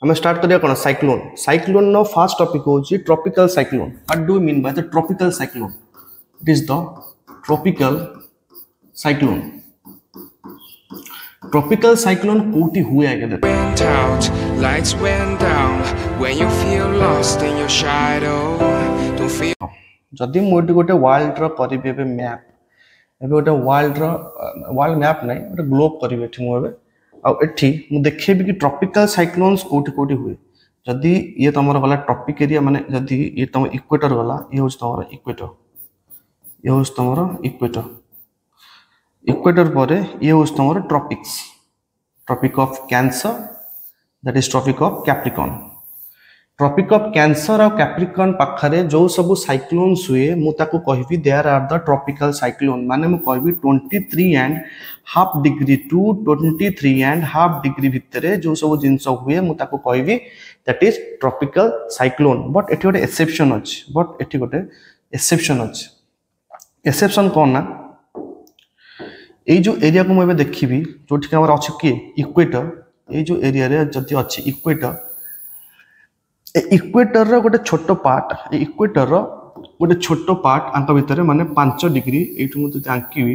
आम स्टार्ट करिया कोन साइक्लोन साइक्लोन नो फर्स्ट टॉपिक होची tropical cyclone what do mean by the tropical cyclone it is the tropical cyclone tropical cyclone कोटी हुए आगे went out, lights went down. When you feel lost in your shadow, don't feel. जदि मोटी गोटे world रो करिबे बे map एबे गोटे world map नै गोटे ग्लोब करिबे एठी मो एबे आ एठी मु देखेबी कि ट्रॉपिकल साइक्लोन्स कोटी कोटी हुए जदि ये तमरो गला ट्रॉपिक एरिया माने जदि ये तम इक्वेटर गला ये होस तमरो इक्वेटर ये होस तमरो इक्वेटर इक्वेटर परे ये होस तमरो tropics tropic of Cancer that is tropic of Capricorn tropic of Cancer और कैप्रिकॉर्न पाखरे जो सब साइक्लोन्स हुए मु ताको कहबी there are the tropical cyclone माने मु कहबी 23.5 डिग्री टू 23.5 डिग्री भितरे जो सब जिंस हुए मु ताको कहबी that is tropical cyclone but एठी गोटे एक्सेप्शन अछि बट एठी गोटे एक्सेप्शन अछि एक्सेप्शन कोन ना ए जो एरिया को मैं देखिबी जोठी हमर अछि कि इक्वेटर ए जो एरिया रे जति अछि इक्वेटर इक्वेटर रो गोटे छोटो पार्ट इक्वेटर रो गोटे छोटो पार्ट आंक भितर माने 5 डिग्री एठु मु त आंकीबी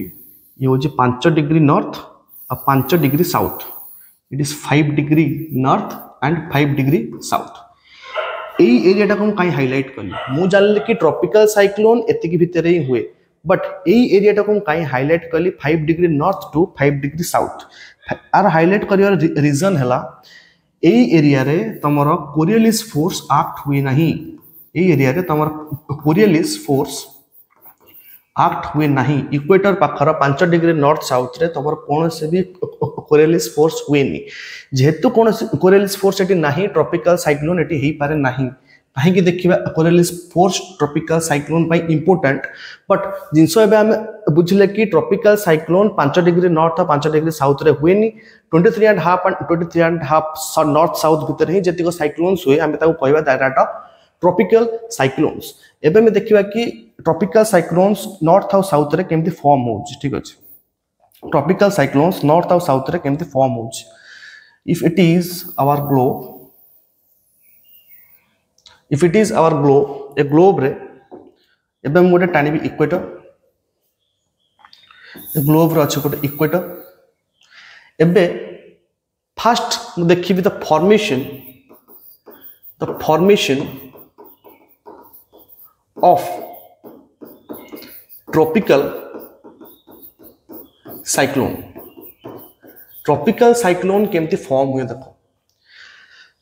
ये हो जे 5 डिग्री नॉर्थ और 5 degree south it is 5 degree north and 5 degree south AE area टा को काई हाईलाइट करली मु जानले कि ट्रॉपिकल साइक्लोन एतिकी भितर ही हुए बट एई एरिया टा को काई हाईलाइट करली 5 degree north to 5 degree south आर हाईलाइट करियर रीजन हला एई एरिया रे तमरो कोरियलिस फोर्स एक्ट हुए नहीं एई एरिया रे तमरो कोरियलिस फोर्स एक्ट हुए नहीं इक्वेटर पाखर 5 डिग्री नॉर्थ साउथ रे तमरो कोन से भी कोरियलिस फोर्स हुए नहीं जेहेतु कोन कोरियलिस फोर्स एटी नहीं ट्रॉपिकल साइक्लोन एटी हेई पारे नहीं काहे कि देखिबा कोरियलिस फोर्स ट्रॉपिकल साइक्लोन बाय इंपोर्टेंट बट जिंसो एबे हम बुझले कि ट्रॉपिकल साइक्लोन 5 डिग्री नॉर्थ और 5 डिग्री साउथ रे हुए नहीं 23.5 and 23.5 नॉर्थ साउथ भीतर ही जतिको साइक्लोन्स हुए हम ताको कहबा दैट ट्रॉपिकल साइक्लोन्स एबे में देखिबा कि ट्रॉपिकल साइक्लोन्स नॉर्थ और साउथ रे केमती फॉर्म होउछ ठीक अछि ट्रॉपिकल साइक्लोन्स नॉर्थ और साउथ रे केमती फॉर्म होउछ if it is our globe a globe रे एबे मोटे टानी भी इक्वेटर ए ग्लोब रे अछि कोटे इक्वेटर एबे फर्स्ट देखि the formation of tropical cyclone केमती फॉर्म हुए देखो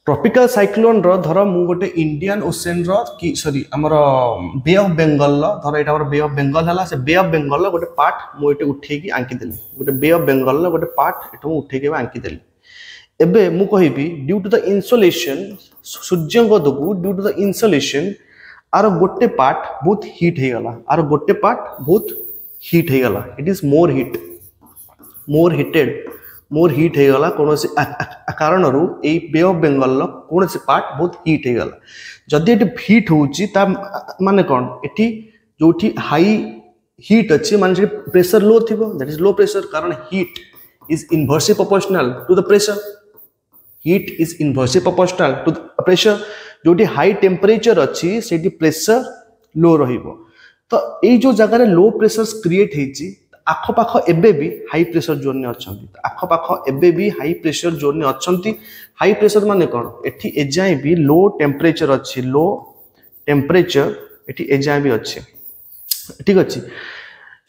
ट्रॉपिकल साइक्लोन रो धर मु गोटे इंडियन ओशन रो कि सॉरी हमर बे ऑफ बंगाल रो धर एटा हमर बे ऑफ बंगाल हला से बे ऑफ बंगाल रो गोटे पार्ट मु एटे उठे की आंकी देली गोटे बे ऑफ बंगाल रो गोटे पार्ट एटा मु उठे के आंकी देली एबे मु कहिबी ड्यू टू द इंसोलेशन सूर्य को दगु ड्यू टू द इंसोलेशन आर गोटे पार्ट बहुत हीट हे गला आर गोटे पार्ट बहुत हीट हे गला इट इज मोर हीट हे गला कोनोसी कारण रु ए बे ऑफ बंगाल कोनोसी पार्ट बहुत हीट हे गला जदि एटी हीट होउची ता माने कोन एटी जोठी हाई हीट अछि माने प्रेशर लो थिबो दैट इज लो प्रेशर कारण heat is inversely proportional to the pressure heat is inversely proportional to the pressure जोठी हाई टेंपरेचर अछि सेठी प्रेशर लो रहिबो तो ए जो जगह रे लो प्रेशर क्रिएट हेची आखो पाखो एबे भी हाई प्रेशर जोन ने अछंती आखो पाखो एबे भी हाई प्रेशर जोन ने अछंती हाई प्रेशर माने कोन एठी एजाय भी लो टेंपरेचर अछि लो टेंपरेचर एठी एजाय भी अछि ठीक अछि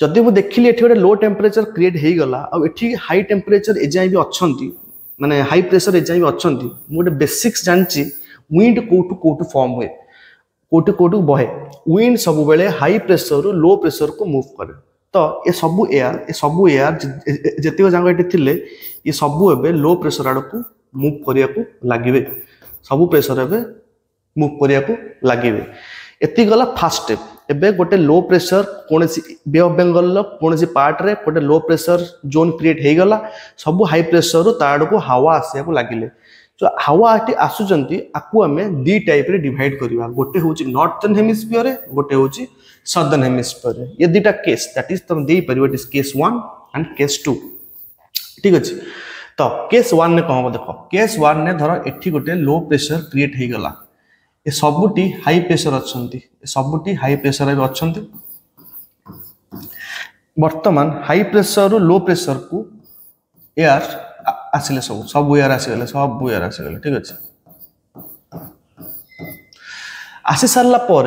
जदि मु देखिली एठी लो टेंपरेचर क्रिएट हेई गला आ एठी हाई टेंपरेचर एजाय भी अछंती माने हाई प्रेशर एजाय भी अछंती मु गोटे बेसिक्स जानची विंड कोटू फॉर्म हुए कोटू बहे विंड सब बेले हाई प्रेशर रो लो प्रेशर को मूव करे तो ये सबु एयर जतिको जांग एटी थिले ये सबु एबे लो प्रेशर आड़ को मूव करिया को लागिबे सबु प्रेशर एबे मूव करिया को लागिबे एति गला फर्स्ट स्टेप एबे गोटे लो प्रेशर कोनसी बे ऑफ बंगाल लो कोनसी पार्ट रे गोटे लो प्रेशर जोन क्रिएट हे गला सबु हाई प्रेशर रो ताड़ को हवा आसिया को लागिले जो हवा आटी आसुचंती आकु हमें दी टाइप रे डिवाइड करिवा गोटे होची नॉर्थर्न हेमिस्फीयर रे गोटे होची सदर्न हेमिस्फीयर रे ये दीटा केस दैट इज तुम देई परिबो it is case 1 and case 2 ठीक अछि तो केस 1 ने कौन हम देख केस 1 ने धर एठी गोटे लो प्रेशर क्रिएट हो गला ए सबुटी हाई प्रेशर अच्छी सबुटी हाई प्रेशर भी अच्छा वर्तमान हाई प्रेशर रू लो प्रेशर को एयर आसिले सब एयर आसीगले ठीक अच्छे आसी सारा पर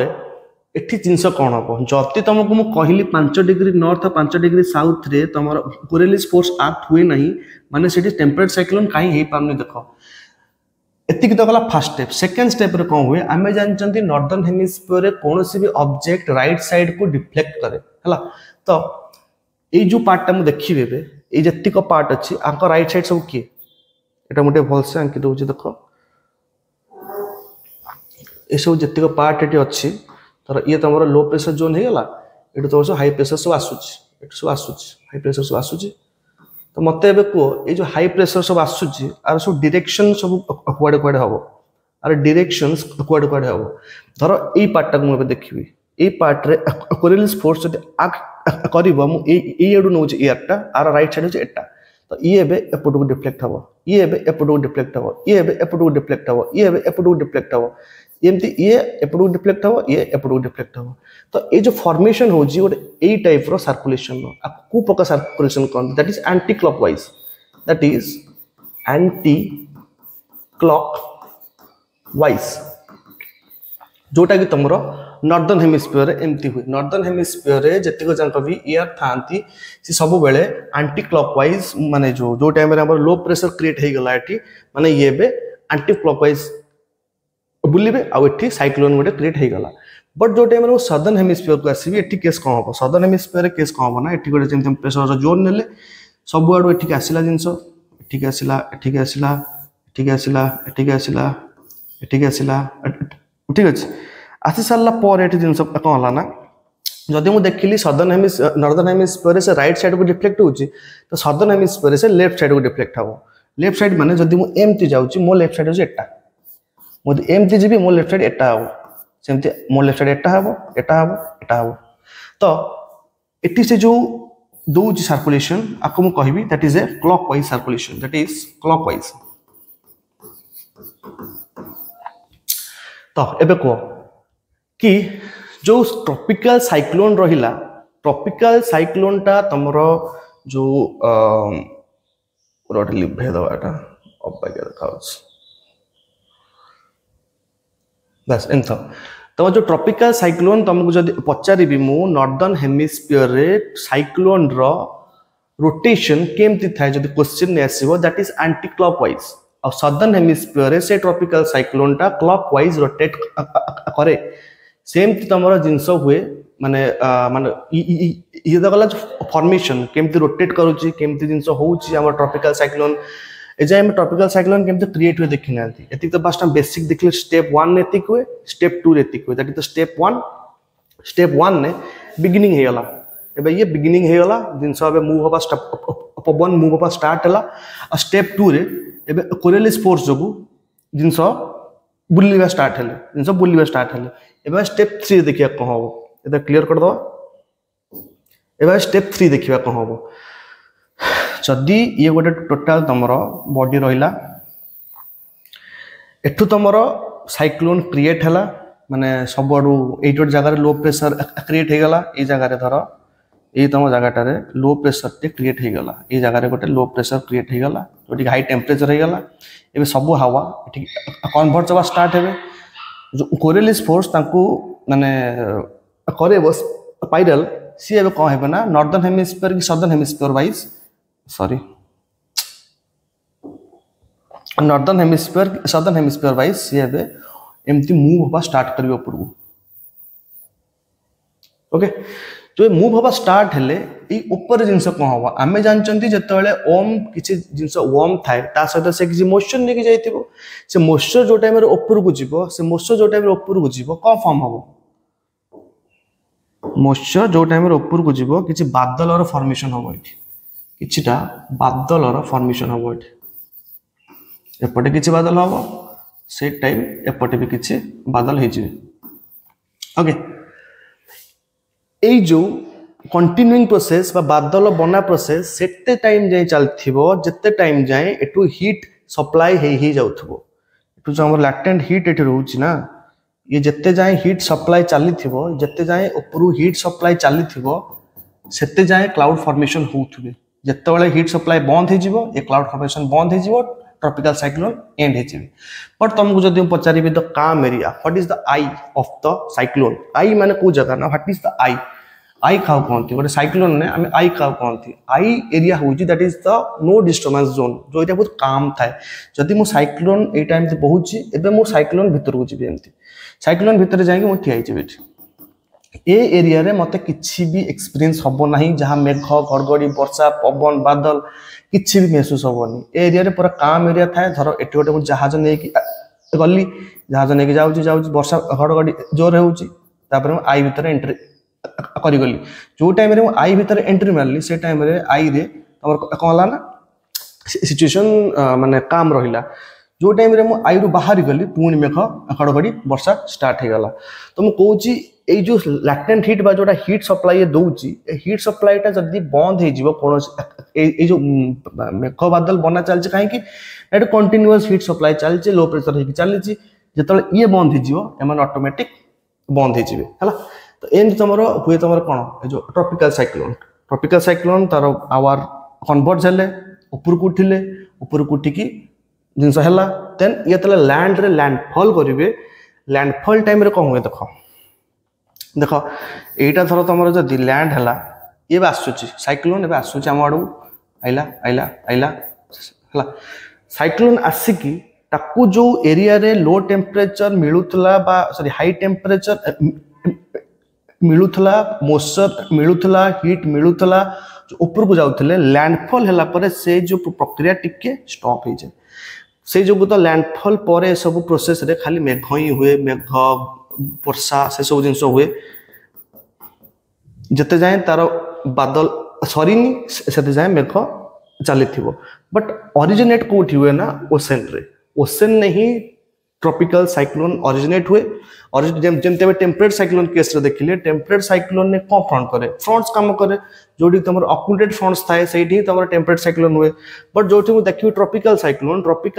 एठी जिनस कौन हम जदि तुमको मुझे कहली 5 डिग्री नॉर्थ 5 डिग्री साउथ रे तुम कोरियलिस फोर्स एक्ट हुए ना माने से टेम्परेट साइक्लोन कहीं हो पारनी देख एतिक तो गला फर्स्ट स्टेप सेकंड स्टेप रे कौन हुए आम जानते नॉर्दर्न हेमिस्फीयर कौन भी ऑब्जेक्ट राइट साइड को डिफ्लेक्ट करे है तो ये जो पार्टा मुझे देखिए ये जतिक पार्ट अच्छी आंक राइट साइड सब किए एटा मुझे भलसे आंकी दूसरी देख ये सब जतिक पार्ट ये अच्छी तर ये तुम लो प्रेशर जोन हो गला ये तुम सब हाई प्रेशर सब आसूची हाई प्रेशर सब आसूची तो मत ए कह ये जो हाई प्रेशर सब आसूची आर सब डायरेक्शन सब कुआडे कुआडे हम आर डायरेक्शन कुआडे कुआडे हम धर ये पार्टा को मुझे देखी ये पार्ट रे कोरियलिस फोर्स जब करिबो मु ए एडु नउची एयरटा आर राइट साइड होची एटा तो ये एबे एपटु को डिफ्लेक्ट हबो ये एबे एपटु को डिफ्लेक्ट हबो ये एबे एपटु को डिफ्लेक्ट हबो ये एबे एपटु को डिफ्लेक्ट हबो एमती ये एपटु को डिफ्लेक्ट हबो ये एपटु को डिफ्लेक्ट हबो तो ये जो फॉर्मेशन होची गोटे ए टाइप रो सर्कुलेशन रो आ को प्रकार circulation cone that is anti clockwise that is anti clockwise जोटा कि तुमरो नॉर्दर्न हेमिस्फीयर एमती हुए नॉर्दर्न हेमिस्फीयर जतिक जाक भी एयर थांती सी सब बेले एंटी क्लॉकवाइज माने जो टाइम रे लो प्रेशर क्रिएट हो गला एठी माने ये बे एंटी क्लॉकवाइज बुलिबे आ एठी साइक्लोन गोटे क्रिएट हो गला बट जो टाइम रे सदर्न हेमिस्फीयर को आसीबी एठी केस कोन हो सदर्न हेमिस्फीयर केस कोन हो ना एठी गोटे जेम प्रेशर जोन नेले सब आडू एठी आसीला जिंस एठी आसीला एठी आसीला एठी आसीला एठी आसीला एठी आसीला ठीक अछि आसी सारा पर ये जिन कौन है ना जदि मुझे देखिली नॉर्दर्न हेमिस्फीयर से राइट साइड को डिफ्लेक्ट होची तो सदर्न हेमिस्फीयर से लेफ्ट साइड को डिफ्लेक्ट हम लेफ्ट साइड माने जदि मु एमती जाउची मो लेफ्ट साइड होची एटा मुझे एमती जीबी मो लेफ्ट साइड एटा हम सेमती मो लेफ्ट साइड एटा हम एटा हम एटा हम तो एटी से जो दो सर्कुलेशन आपको मुझे कहबी that is a clockwise circulation that is clockwise तो एबे को कि जो ट्रॉपिकल साइक्लोन रहिला ट्रॉपिकल साइक्लोन टा तमरो जो रोट लिभे दवाटा अबाग्या देखाउछ बस एंथ तो जो ट्रॉपिकल साइक्लोन तुमको जदि पचारिबी मु नॉर्दर्न हेमिस्फीयर रे साइक्लोन रो रोटेशन केमती थाए जदि क्वेश्चन ने आसीबो दैट इज एंटी क्लॉकवाइज और सदर्न हेमिस्फीयर से ट्रॉपिकल साइक्लोन टा क्लॉकवाइज रोटेट करे सेम तुम जिनस हुए माने माने ये गला फॉर्मेशन केमती रोटेट करूची केमती जिनस होउची हमर ट्रॉपिकल साइक्लोन ए जाय हम ट्रॉपिकल साइक्लोन केमती क्रिएट हुए देखि नांती एति तो बस हम बेसिक देखले स्टेप 1 एतिक हुए स्टेप 2 एतिक हुए दैट इज द स्टेप 1 ने बिगिनिंग हे गला एबे ये बिगिनिंग हे गला जिनस अब मूव होबा पवन मूव होबा स्टार्ट हला और स्टेप 2 रे एबे कोरियलिस फोर्स जोगु जिनस बुलिबा स्टार्ट हेले जिनस बुलिबा स्टार्ट हेले एबे स्टेप 3 देखिया कौन हम एदा क्लियर कर दो एबे स्टेप 3 देखिया कौन हम जदि ये गोटे टोटल तुमरो बॉडी रहिला एठु तुमरो साइक्लोन क्रिएट हला माने सब आडू एट जगह लो प्रेशर क्रिएट हो गला ए जगह रे धर ये तुम जगह लो प्रेशर टे क्रिएट हो गला ये जगह गोटे लो प्रेशर क्रिएट हो गला जो हाई टेम्परेचर हो गला एबे सब हवा कन्वर्ट होगा स्टार्ट हेबे जो कोरियलिस फोर्स तांको माने करे बस स्पाइरल सी एबे कौन हेबे ना नॉर्दर्न हेमिस्फीयर की southern hemisphere wise sorry northern hemisphere southern hemisphere wise सी एबे एमती मूव होबा स्टार्ट करियो ऊपर को ओके जो मूव होबा स्टार्ट हेले ई ऊपर जिंस कौन होबा आमे जानचंती जतबेले ओम किछि जिंस ओम थाए ता सहित से किछि मोशन नेकी जाइतिबो से मोशन जो टाइम रे ऊपर को जीवो से मोशन जो टाइम रे ऊपर को जीवो कौन फॉर्म होबो मोशन जो टाइम रे ऊपर को जीवो किछि बादलर फॉर्मेशन होबो इठी किछिटा बादलर फॉर्मेशन होबो इठी एपटे किछि बादल होबो से टाइम एपटे भी किछि बादल हे जिवे ओके ए जो कंटिन्यूइंग प्रोसेस बादल बना प्रोसेस सेते टाइम जाए चलथिबो जिते टाइम जाए एटू हीट सप्लाई ही जाउथबो एटू जो हमर लैटेंट हीट एठी रहउची ना ये जिते जाए हीट सप्लाई चलीथिबो जिते जाए ऊपर हीट सप्लाई चलीथिबो सेते जाए क्लाउड फॉर्मेशन होउथबे जिते वाले हीट सप्लाई बंद हे जिवो ये क्लाउड फॉर्मेशन बंद हे जिवो ट्रॉपिकल साइक्लोन एंड हे जिवो बट तुमको जदि पचारिबे the calm area what is the eye of the cyclone eye माने को जगह ना व्हाट इज द आई खाओ कहती गोटे साइक्लोन ने आम आई खाओ कहती आई एरिया हूँ that is the no disturbance zone जो ये बहुत काम थाए जदि मो साइक्लोन ये टाइम से बहुची एबे मो साइक्लोन भितर को जीवी एमती साइक्लोन भितर जाइए मुझे ठिया ये एरिया रे मते किछि भी एक्सपीरियंस हबो नाही जहां मेघ घड़घड़ी वर्षा पवन बादल किछि भी महसूस हबोनी ए एरिया रे पूरा काम एरिया थाए धर एटी गोटे जहाज नै कि गली जहाज नै कि जाउची वर्षा घड़घड़ी जोर होउची तापर आई भितर एंट्री करी गली जो टाइम रे आई भितर एंट्री मारली से टाइम रे आई रे तमर कहला ना सिचुएशन माने काम रहिला जो टाइम रे आई रु बाहर गली पुणी मेघ घड़घड़ी वर्षा स्टार्ट हो गला तो मुझे कहूँ ये जो लैटेंट हीट बा जोटा हीट सप्लाई दौची हीट सप्लाईटा जदि बंद हो कौन जो मेघ बादल बना चलती कहीं कंटिन्यूअस हीट सप्लाई चलती लो प्रेशर हो चली जो ये बंद हो ऑटोमेटिक बंद हो तो एमती तुम हुए तुम कौन जो ट्रॉपिकल साइक्लोन तार आवर कन्वर्ट हेले ऊपर को उठिले ऊपर को उठिकी जिनस है देन ये लैंड रे लैंडफॉल करेंगे लैंडफॉल टाइम रे कौन हुए देख यहीटा थर तुम जदि लैंड है ये आसूची साइक्लोन ए आसूची आम आड़ आइला आइला आइला है साइक्लोन आसिकी ताकू जो एरिया रे लो टेम्परेचर मिलूला सॉरी हाई टेम्परेचर मिलूला मोइस्चर मिलूला हीट मिलूला जो ऊपर को जाऊले लैंडफॉल है पर से जो प्रक्रिया टिके स्टॉप हो जाए से जो तो लैंडफॉल पर सब प्रोसेस रे खाली मेघ ही हुए मेघ वर्षा से सब जिन हुए जिते जाए तार बादल सरीनी से जाए मेघ चली बट ओरिजिनेट कौटी हुए ना ओसेन रे ओसेन ने ही ट्रॉपिकल साइक्लोन ओरिजिनेट हुए और जमते टेम्परेट साइक्लोन केस रे देखिले टेम्परेट साइक्लोन ने कौन फ्रंट करे फ्रंट्स काम करे जोटी तुम अकुमुलेटेड फ्रंट्स थाए से तुम टेम्परेट साइक्लोन हुए बट जो देखिए ट्रॉपिकल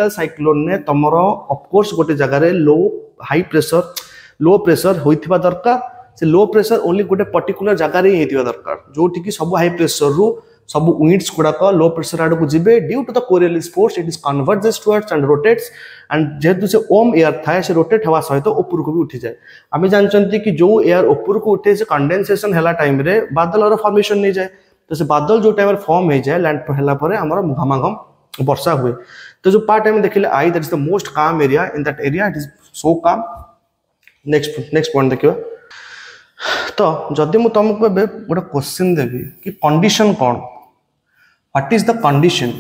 साइक्लोन ने तुम ऑफकोर्स गोटे जगह लो हाई प्रेशर होइथिबा दरकार से लो प्रेशर ओनली गोटे पर्टिकुलर जगह ही होइथिबा दरकार जोटी कि सब हाई प्रेशर रु सब विंड्स गुड़ाक लो प्रेशर आड़ को जीवे due to the Coriolis force it is converges towards and rotates and जेहेतु से ओम एयर थाए से रोटेट हवा सहित ऊपर को भी उठी जाए आम जानते कि जो एयर ऊपर को उठे से कंडेनसेशन है टाइम रे बादल फॉर्मेशन नहीं जाए तो से बादल जो टाइम फॉर्म हो जाए लैंड है आम घमाघम वर्षा हुए तो जो पार्ट टाइम देखिए आई दैट इज द मोस्ट काम area in that area it is so काम नेक्स्ट पॉइंट देखिए तो जदि मु तुमको गोटे क्वेश्चन देवी कि कंडीशन कौन व्हाट इज द कंडीशन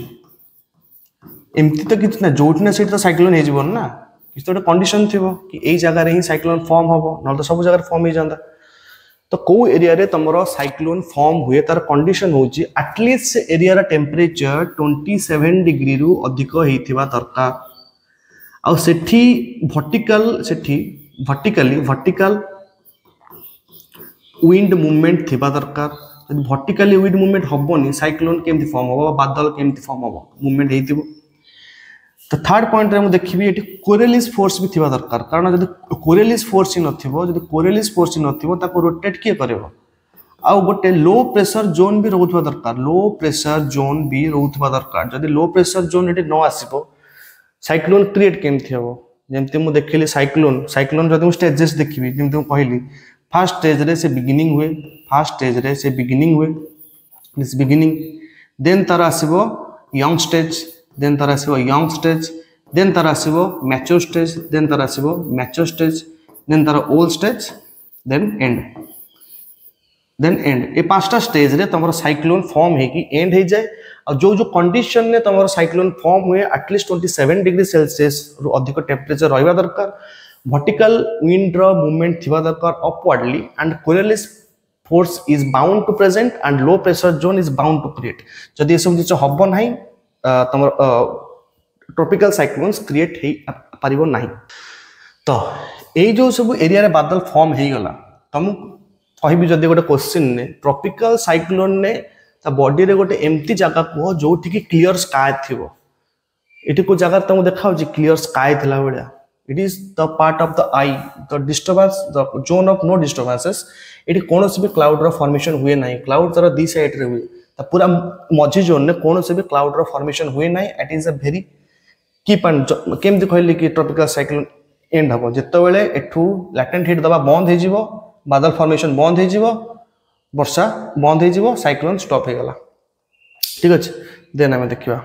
एमती तो कितना जोटने से तो साइक्लोन हो ना किसी तो कंडीशन थी कि यही जगह ही साइक्लोन फॉर्म हम ना तो सब जगह फॉर्म हो जाता तो कौ एरिया रे तुम साइक्लोन फॉर्म हुए तार कंडीशन हूँ एटलिस्ट एरिया टेम्परेचर 27 डिग्री रु अधिक होता दरकार आउ सेठी वर्टिकल विंड मूवमेंट थिबा दरकार यदि वर्टिकली विंड मूवमेंट हबनी साइक्लोन केमती फॉर्म हम बादल केमती फॉर्म हम मूवमेंट होइतिबो तो थर्ड पॉइंट रे मु देखिबी एटी कोरियलिस फोर्स भी थिबा दरकार कारण यदि कोरियलिस फोर्स ही नथिबो यदि कोरियलिस फोर्स ही नथिबो ताको रोटेट किए करबो आ गोटे लो प्रेशर जोन भी रहउथबा दरकार लो प्रेशर जोन भी रहउथबा दरकार यदि लो प्रेशर जोन एटी न आसीबो साइक्लोन क्रिएट केमती हबो जेमती मु देखिली साइक्लोन जदि मु स्टेजेस देखिबी जेमती मु कहली फर्स्ट स्टेज रे से बिगिनिंग हुए दिस बिगिनिंग देन तार आसीबो यंग स्टेज देन तार आसीबो यंग स्टेज देन तार आसीबो मैच्योर स्टेज देन तार आसीबो मैच्योर स्टेज देन तार ओल्ड स्टेज देन एंड ये पांचटा स्टेज रे तुम साइक्लोन फॉर्म है कि एंड हो जाए और जो जो कंडीशन ने तुम साइक्लोन फॉर्म हुए एटलिस्ट 27 डिग्री सेल्सियस रु अधिक टेम्परेचर रहिबा दरकार वर्टिकल विंड रो मूवमेंट थिबा दरकार upwardly and Coriolis force is bound to present and low pressure zone is bound to create जदि सब जिस हम ना तुम ट्रॉपिकल साइक्लोन्स क्रिएट हो पारिबो नाही तो ये जो सब एरिया रे बादल फॉर्म हो गला तुम कहबी जदि गोटे क्वेश्चन ने ट्रॉपिकल साइक्लोन ने ता बॉडी रे गोटे एम्प्टी जगह को जोठी की क्लियर स्काई थिवो एटी को जगह तुमको देखाउ जे क्लियर स्काई थिला बेलिया it is the part of the eye the disturbance the zone of no disturbances एटी कोनोसी भी क्लाउड रो फॉर्मेशन हुए नाही क्लाउड तर दी साइड रे हुए ता पूरा मझी जोन ने कोनोसी भी क्लाउड रो फॉर्मेशन हुए नाही इट इज अ वेरी की पॉइंट केमति कहले कि ट्रॉपिकल साइक्लोन एंड हबो जत्तो बेले एठू लैटेंट हीट दबा बंद हे जिवो बादल फॉर्मेशन बंद हे जिवो वर्षा बंद हे जिवो साइक्लोन स्टॉप हे गला ठीक अछि देन हमें देखिबा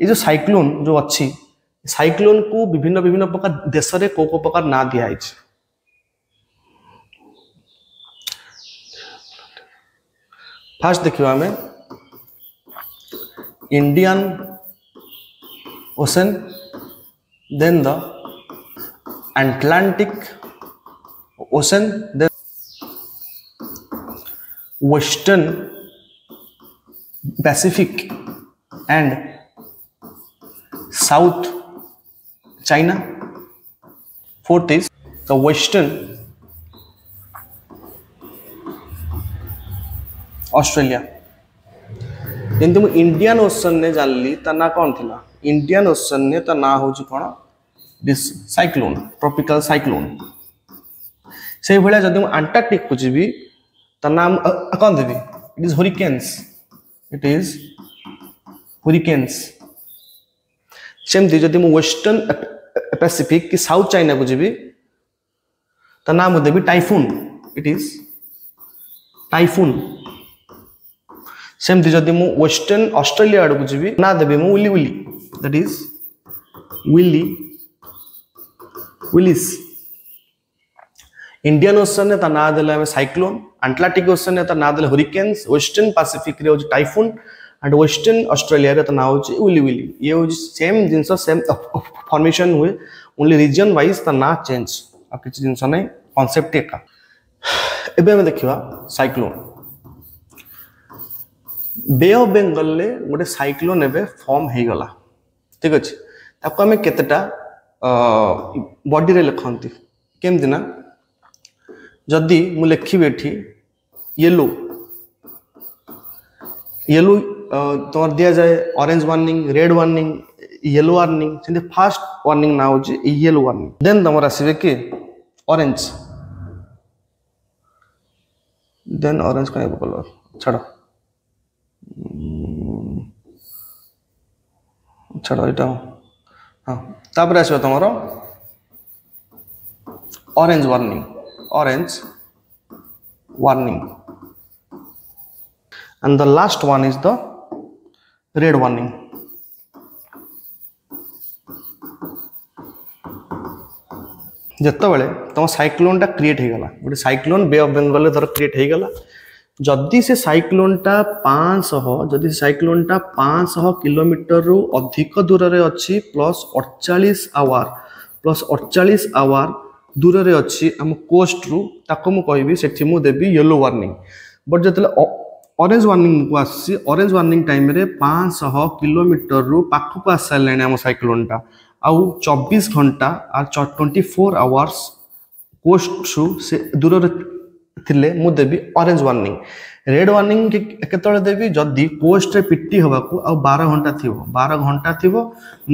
ये जो साइक्लोन जो अच्छी साइक्लोन को विभिन्न विभिन्न प्रकार देश रे को प्रकार ना दिया है फास्ट देखिबा हमें Indian ocean then the Atlantic Ocean then Western Pacific and South China. Fourth is the Western Australia. जेमती मुझे इंडियन ओशन ने जानली ता ना कौन थिला इंडियन ओशन ने ता ना होची cone this cyclone tropical cyclone से भलिया जदि अंटार्कटिक को जीवी ता नाम कौन देबी इट इज हरिकेन्स सेमती जदि मु वेस्टर्न पैसिफिक कि साउथ चाइना को जीवी ता नाम देबी टाइफून इट इज टाइफून सेमती जदि मु वेस्टर्न ऑस्ट्रेलिया आड़ को जीवी ना देबी मु विली दैट इज विलिस इंडियन ओशन ने ता ना देले हमें साइक्लोन अटलांटिक ओशन ने ता ना देले हरिकेन्स वेस्टर्न पैसिफिक रे हो टाइफून एंड वेस्टर्न ऑस्ट्रेलिया रे ता ना हो विली ये हो सेम जिंस सेम फॉर्मेशन हुए ओनली रीजन वाइज ता ना चेंज आ किछ जिंस नै कांसेप्ट एका एबे हम देखिबा साइक्लोन बे ऑफ बंगाल ले गोटे साइक्लोन एबे फॉर्म हे गला ठीक अछि ताको हमें केतेटा बॉडी रे लिखंती केमति ना जदि मु लिखिबे एठी येलो तोर दिया जाए orange warning red warning yellow warning सेंते फर्स्ट वार्निंग ना हो जे येलो वार्निंग देन तमर आसीबे के ऑरेंज देन ऑरेंज का कलर छाड़ एटा हाँ तापर आसीबे तमर orange warning and the last one is the red warning जत्तो बेले तुम साइक्लोन टा क्रिएट हो गला गोटे साइक्लोन बे ऑफ बंगाल धर क्रिएट हो गला जदि से साइक्लोन टा 500 किलोमीटर रु अधिक दूर रे अछि प्लस 48 आवर दूर रे अछि हम कोस्ट रु ताको मु कहबी सेठी मु देबी येलो वार्निंग बट जतले ऑरेंज वार्निंग को आसी ऑरेंज वार्निंग टाइम रे 500 किलोमीटर रु पाखु को आसलेने हम साइक्लोन टा आउ 24 घंटा और 24 आवर्स कोस्ट रु से दूर रे थिले मु देबी ऑरेंज वार्निंग रेड वार्निंग केतळे देबी जदी कोस्ट रे पिट्टी होबा को आ 12 घंटा थिबो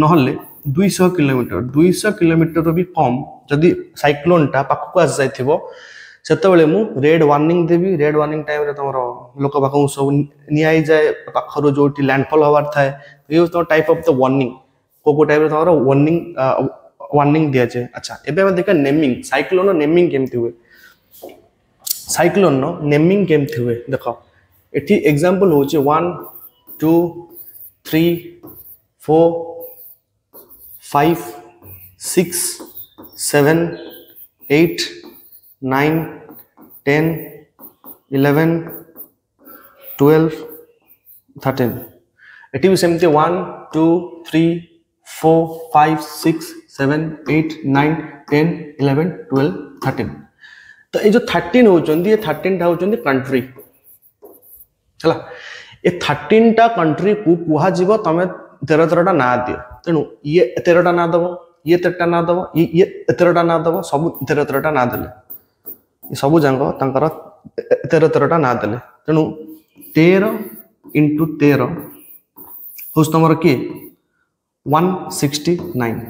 नहले 200 किलोमीटर भी कम जदि साइक्लोन टा पाखु को आस जाइथिबो सेतबेले मु रेड वार्निंग देबी रेड वार्निंग टाइम रे तमरो लोक पाखु सब नियाई जाय पाखरो जोटी लैंडफॉल होवार थाए ये तो टाइप ऑफ द वार्निंग को टाइप रे तमरो वार्निंग दिया जाय अच्छा एबे हम देखा नेमिंग साइक्लोन नेमिंग केमति हुए साइक्लोन नो नेमिंग केमति हुए देखो एठी एग्जांपल होचे 1 2 3 4 5 6 7 8 9 10 11 12 13 एटी भी सेमती 1 2 3 4 5 6 7 8 9 10 11 12 13 तो ये जो 13 होचंदी ये 13 टा होचंदी कंट्री हला ये 13 टा कंट्री को कुहा जीवो तमे 13 टा ना दियो तेनु ये 13 टा ना दबो ये 13 टा ना दबो ये 13 टा ना दबो सब 13 टा ना देले सबू जाक 13 ना देले तेणु 13 × 13 हूँ तुम किए 169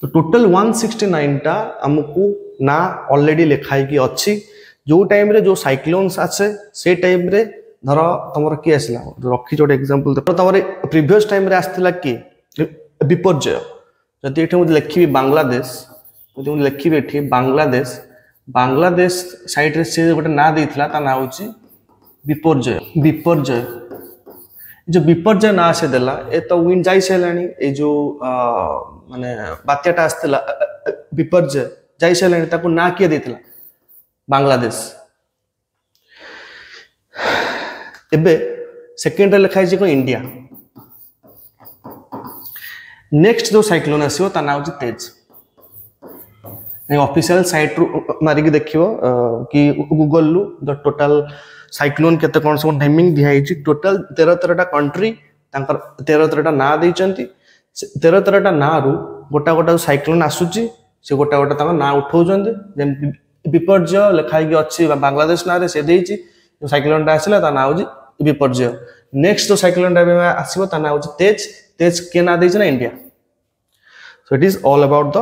तो टोटल 169 टा आमको ना ऑलरेडी लिखाई की अच्छी जो टाइम रे जो साइक्लोन्स आसे से टाइम रे धर तुम किए आसला रखी गोटे एग्जांपल तुम प्रीवियस टाइम रे आसला किए विपर्जय जदि ये मुझे लिखी बांग्लादेश मुझे लिखी ये बांग्लादेश बांग्लादेश साइड रे से गोटे ना देइथिला ता ना होची विपर्जय विपर्जय जो विपर्जय ना से देला ए तो विन जाई सेलानी ए जो माने बात्याटा आस्थिला विपर्जय जाई सेलानी ताको ना किए देइथिला बांग्लादेश एबे सेकेंड रे लिखाई छी को इंडिया नेक्स्ट जो साइक्लोन आसीओ ता ना होची तेज ऑफिशियल साइट रु मारिक देखियो कि गूगल लु द टोटल साइक्लोन केते कोन सब नेमिंग दिया हिची टोटल 13 कंट्री तांकर 13 ना दैचंती 13 ना रु गोटा गोटा साइक्लोन आसुची से गोटा गोटा तांकर ना उठाउचंती जेम विपर्जय लिखाई कि अछि बांग्लादेश ना रे से देइची जो साइक्लोन ता आसिला ता ना होची विपर्जय नेक्स्ट जो साइक्लोन ता आसीबो ता ना होची तेज तेज के ना दैछ ना India so it is all about the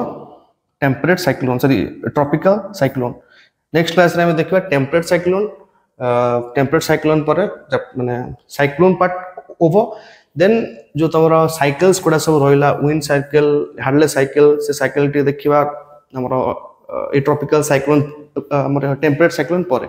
temperate cyclone sorry tropical cyclone next class रे हम देखबा टेम्परेट साइक्लोन पर माने साइक्लोन पार्ट ओवर देन जो तमरा साइकल्स कोडा सब रहिला विंड साइकिल हार्डले साइकिल से साइकिल टी देखिबा हमर ए ट्रॉपिकल साइक्लोन हमर टेम्परेट साइक्लोन पर